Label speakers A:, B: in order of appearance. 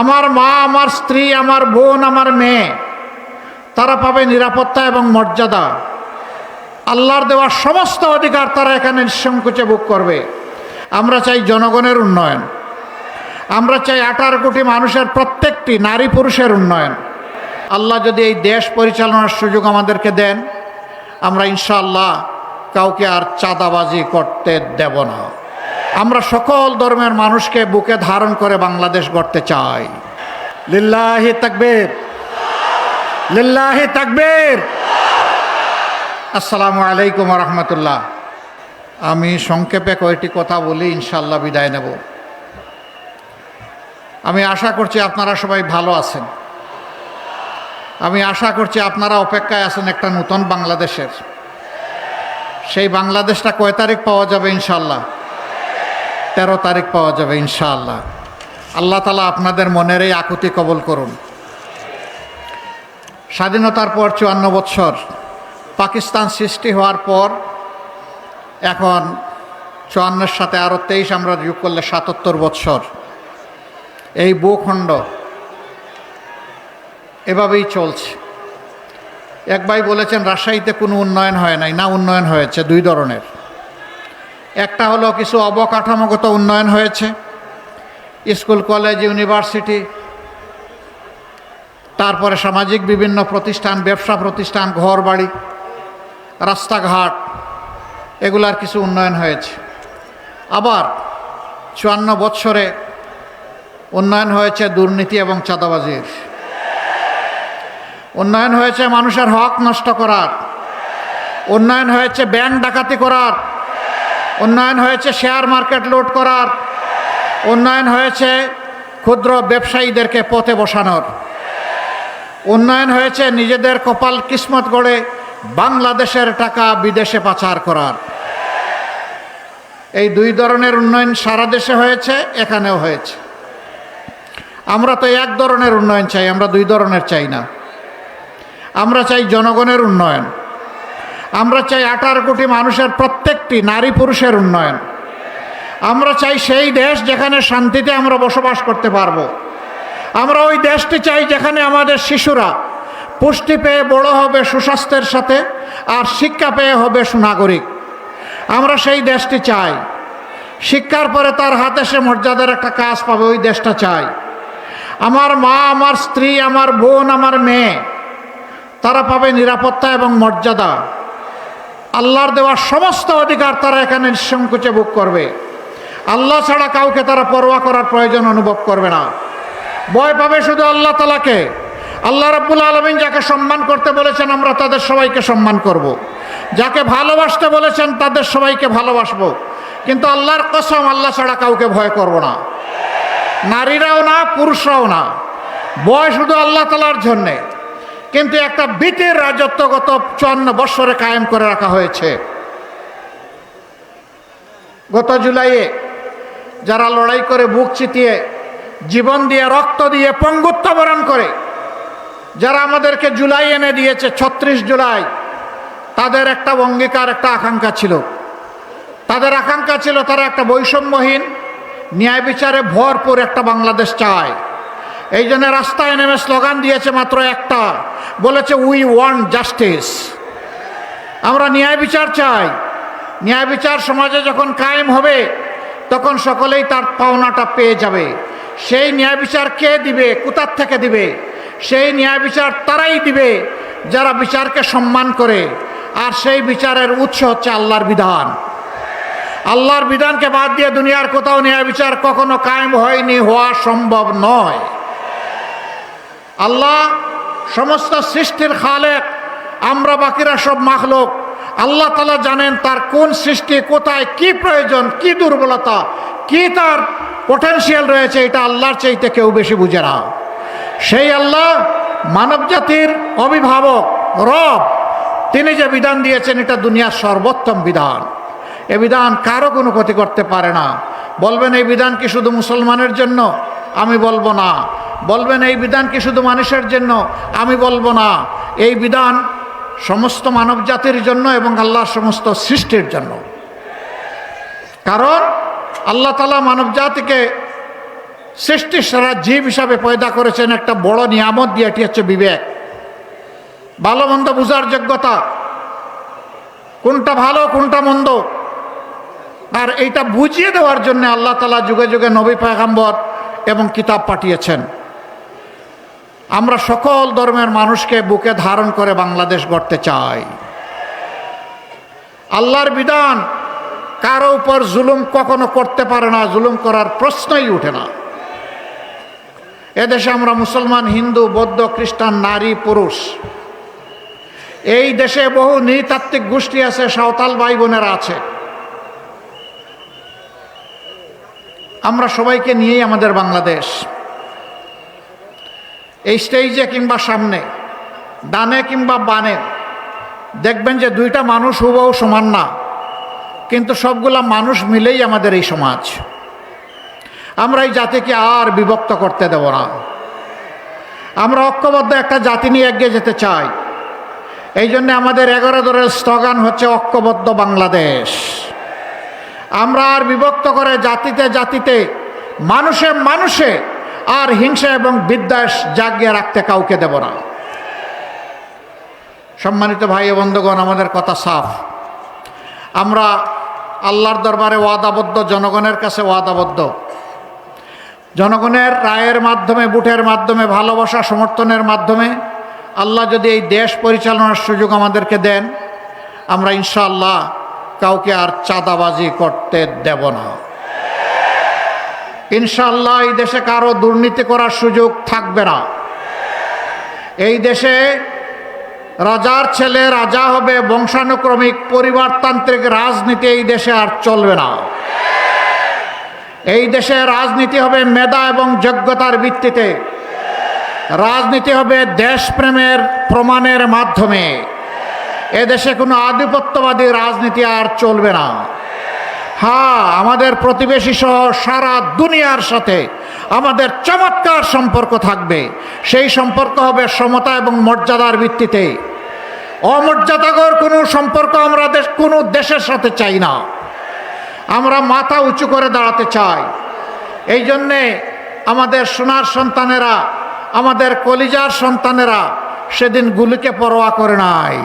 A: আমার মা, আমার স্ত্রী, আমার বোন, আমার মেয়ে, তারা পাবে নিরাপত্তা এবং মর্যাদা। আল্লাহর দেওয়া সমস্ত অধিকার তারা এখানে নিঃসংকোচে ভোগ করবে। আমরা চাই জনগণের উন্নয়ন, আমরা চাই 18 কোটি মানুষের প্রত্যেকটি নারী পুরুষের উন্নয়ন। আল্লাহ যদি এই দেশ পরিচালনার সুযোগ আমাদেরকে দেন, আমরা ইনশাআল্লাহ কাউকে আর চাঁদাবাজি করতে দেব না। আমরা সকল ধর্মের মানুষকে বুকে ধারণ করে বাংলাদেশ গড়তে চাই। লিল্লাহি তাকবীর, লিল্লাহি তাকবীর। আসসালামু আলাইকুম ওয়া রাহমাতুল্লাহ। আমি সংক্ষেপে কয়েকটি কথা বলি, ইনশাআল্লাহ বিদায় নেব। আমি আশা করছি আপনারা সবাই ভালো আছেন। আমি আশা করছি আপনারা অপেক্ষায় আছেন একটা নতুন বাংলাদেশের। সেই বাংলাদেশটা কয় তারিখ পাওয়া যাবে? ইনশাআল্লাহ 13 তারিখ পাওয়া যাবে ইনশাআল্লাহ। আল্লাহ তাআলা আপনাদের মনের এই আকুতি কবুল করুন। স্বাধীনতার পর 54 বছর, পাকিস্তান সৃষ্টি হওয়ার পর এখন 54-এর সাথে আরও 23 আমরা যোগ করলে 77 বছর এই ভূখণ্ড এভাবেই চলছে। এক ভাই বলেছেন রাজশাহীতে কোনো উন্নয়ন হয় নাই। না, উন্নয়ন হয়েছে দুই ধরনের। একটা হলো কিছু অবকাঠামোগত উন্নয়ন হয়েছে, স্কুল, কলেজ, ইউনিভার্সিটি, তারপরে সামাজিক বিভিন্ন প্রতিষ্ঠান, ব্যবসা প্রতিষ্ঠান, ঘর বাড়ি, রাস্তাঘাট, এগুলার কিছু উন্নয়ন হয়েছে। আবার 54 বছরে উন্নয়ন হয়েছে দুর্নীতি এবং চাঁদাবাজির। উন্নয়ন হয়েছে মানুষের হক নষ্ট করার, উন্নয়ন হয়েছে ব্যাংক ডাকাতি করার, উন্নয়ন হয়েছে শেয়ার মার্কেট লুট করার, উন্নয়ন হয়েছে ক্ষুদ্র ব্যবসায়ীদেরকে পথে বসানোর, উন্নয়ন হয়েছে নিজেদের কপাল কিসমত গড়ে বাংলাদেশের টাকা বিদেশে পাচার করার। এই দুই ধরনের উন্নয়ন সারা দেশে হয়েছে, এখানেও হয়েছে। আমরা তো এক ধরনের উন্নয়ন চাই, আমরা দুই ধরনের চাই না। আমরা চাই জনগণের উন্নয়ন, আমরা চাই 18 কোটি মানুষের প্রত্যেকটি নারী পুরুষের উন্নয়ন। আমরা চাই সেই দেশ যেখানে শান্তিতে আমরা বসবাস করতে পারবো। আমরা ওই দেশটি চাই যেখানে আমাদের শিশুরা পুষ্টি পেয়ে বড় হবে সুস্বাস্থ্যের সাথে, আর শিক্ষা পেয়ে হবে সুনাগরিক। আমরা সেই দেশটি চাই। শিক্ষার পরে তার হাতে সে মর্যাদার একটা কাজ পাবে, ওই দেশটা চাই। আমার মা, আমার স্ত্রী, আমার বোন, আমার মেয়ে, তারা পাবে নিরাপত্তা এবং মর্যাদা। আল্লাহর দেওয়া সমস্ত অধিকার তারা এখানে নিঃসংকোচে ভোগ করবে। আল্লাহ ছাড়া কাউকে তারা পরোয়া করার প্রয়োজন অনুভব করবে না। ভয় পাবে শুধু আল্লাহ তাআলাকে। আল্লাহ রাব্বুল আলামিন যাকে সম্মান করতে বলেছেন আমরা তাদের সবাইকে সম্মান করব। যাকে ভালোবাসতে বলেছেন তাদের সবাইকে ভালোবাসবো। কিন্তু আল্লাহর কসম, আল্লাহ ছাড়া কাউকে ভয় করব না। নারীরাও না, পুরুষরাও না। ভয় শুধু আল্লাহ তাআলার জন্যে। কিন্তু একটা ভীতির রাজত্ব গত 54 বছরে কায়েম করে রাখা হয়েছে। গত জুলাইয়ে যারা লড়াই করে বুক চিতিয়ে, জীবন দিয়ে, রক্ত দিয়ে, পঙ্গুত্ব বরণ করে যারা আমাদেরকে জুলাই এনে দিয়েছে, 36 জুলাই, তাদের একটা অঙ্গীকার, একটা আকাঙ্ক্ষা ছিল। তাদের আকাঙ্ক্ষা ছিল তারা একটা বৈষম্যহীন, ন্যায় বিচারে ভরপুর একটা বাংলাদেশ চায়। এই জন্য রাস্তায় নেমে স্লোগান দিয়েছে মাত্র একটা, বলেছে উই ওয়ান্ট জাস্টিস। আমরা ন্যায় বিচার চাই। ন্যায় বিচার সমাজে যখন কায়েম হবে তখন সকলেই তার পাওনাটা পেয়ে যাবে। সেই ন্যায় বিচার কে দিবে, কোথার থেকে দিবে? সেই ন্যায় বিচার তারাই দিবে যারা বিচারকে সম্মান করে। আর সেই বিচারের উৎস হচ্ছে আল্লাহর বিধান। আল্লাহর বিধানকে বাদ দিয়ে দুনিয়ার কোথাও ন্যায় বিচার কখনো কায়েম হয়নি, হওয়া সম্ভব নয়। আল্লাহ সমস্ত সৃষ্টির খালেক, আমরা বাকিরা সব মাখলুক। আল্লাহ তাআলা জানেন তার কোন সৃষ্টি কোথায় কি প্রয়োজন, কি দুর্বলতা, কি তার পটেনশিয়াল রয়েছে, এটা আল্লাহর চাইতে কেউ বেশি বুঝে না। সেই আল্লাহ মানব জাতির অভিভাবক, রব, তিনি যে বিধান দিয়েছেন এটা দুনিয়ার সর্বোত্তম বিধান। এ বিধান কারো কোনো ক্ষতি করতে পারে না। বলবেন এই বিধান কি শুধু মুসলমানের জন্য? আমি বলবো না। বলবেন এই বিধান কি শুধু মানুষের জন্য? আমি বলবো না। এই বিধান সমস্ত মানব জাতির জন্য এবং আল্লাহর সমস্ত সৃষ্টির জন্য। কারণ আল্লাহ তাআলা মানব জাতিকে সৃষ্টির সারা জীব হিসাবে পয়দা করেছেন একটা বড় নিয়ামত দিয়ে, এটি হচ্ছে বিবেক, ভালো মন্দ বুঝার যোগ্যতা, কোনটা ভালো কোনটা মন্দ। আর এইটা বুঝিয়ে দেওয়ার জন্য আল্লাহ তাআলা যুগে যুগে নবী পয়গম্বর এবং কিতাব পাঠিয়েছেন। আমরা সকল ধর্মের মানুষকে বুকে ধারণ করে বাংলাদেশ গড়তে চাই। আল্লাহর বিধান কারো উপর জুলুম কখনো করতে পারে না, জুলুম করার প্রশ্নই উঠে না। এদেশে আমরা মুসলমান, হিন্দু, বৌদ্ধ, খ্রিস্টান, নারী, পুরুষ, এই দেশে বহু নৃতাত্ত্বিক গোষ্ঠী আছে, সাঁওতাল ভাই বোনেরা আছে। আমরা সবাইকে নিয়েই আমাদের বাংলাদেশ। এই স্টেজে কিংবা সামনে, ডানে কিংবা বামে দেখবেন যে দুইটা মানুষ হুবহু সমান না, কিন্তু সবগুলা মানুষ মিলেই আমাদের এই সমাজ। আমরা এই জাতিকে আর বিভক্ত করতে দেব না। আমরা ঐক্যবদ্ধ একটা জাতি নিয়ে এগিয়ে যেতে চাই। এই জন্য আমাদের 11 দলের স্লোগান হচ্ছে ঐক্যবদ্ধ বাংলাদেশ। আমরা আর বিভক্ত করে জাতিতে জাতিতে, মানুষে মানুষে আর হিংসা এবং বিদ্বেষ জাগিয়ে রাখতে কাউকে দেব না। সম্মানিত ভাই ও বন্ধুগণ, আমাদের কথা সাফ। আমরা আল্লাহর দরবারে ওয়াদাবদ্ধ, জনগণের কাছে ওয়াদাবদ্ধ। জনগণের রায়ের মাধ্যমে, ভোটের মাধ্যমে, ভালোবাসা সমর্থনের মাধ্যমে আল্লাহ যদি এই দেশ পরিচালনার সুযোগ আমাদেরকে দেন, আমরা ইনশাআল্লাহ কাউকে আর চাঁদাবাজি করতে দেব না। ইনশাআল্লাহ এই দেশে কারো দুর্নীতি করার সুযোগ থাকবে না। এই দেশে রাজার ছেলে রাজা হবে, বংশানুক্রমিক পরিবারতান্ত্রিক রাজনীতি এই দেশে আর চলবে না। এই দেশে রাজনীতি হবে মেধা এবং যোগ্যতার ভিত্তিতে। রাজনীতি হবে দেশপ্রেমের প্রমাণের মাধ্যমে। এদেশে কোনো আধিপত্যবাদী রাজনীতি আর চলবে না। হ্যাঁ, আমাদের প্রতিবেশী সহ সারা দুনিয়ার সাথে আমাদের চমৎকার সম্পর্ক থাকবে। সেই সম্পর্ক হবে সমতা এবং মর্যাদার ভিত্তিতে। অমর্যাদাকর কোনো সম্পর্ক আমরা কোনো দেশের সাথে চাই না। আমরা মাথা উঁচু করে দাঁড়াতে চাই। এই জন্যে আমাদের সোনার সন্তানেরা, আমাদের কলিজার সন্তানেরা সেদিন গুলিকে পরোয়া করে নাই।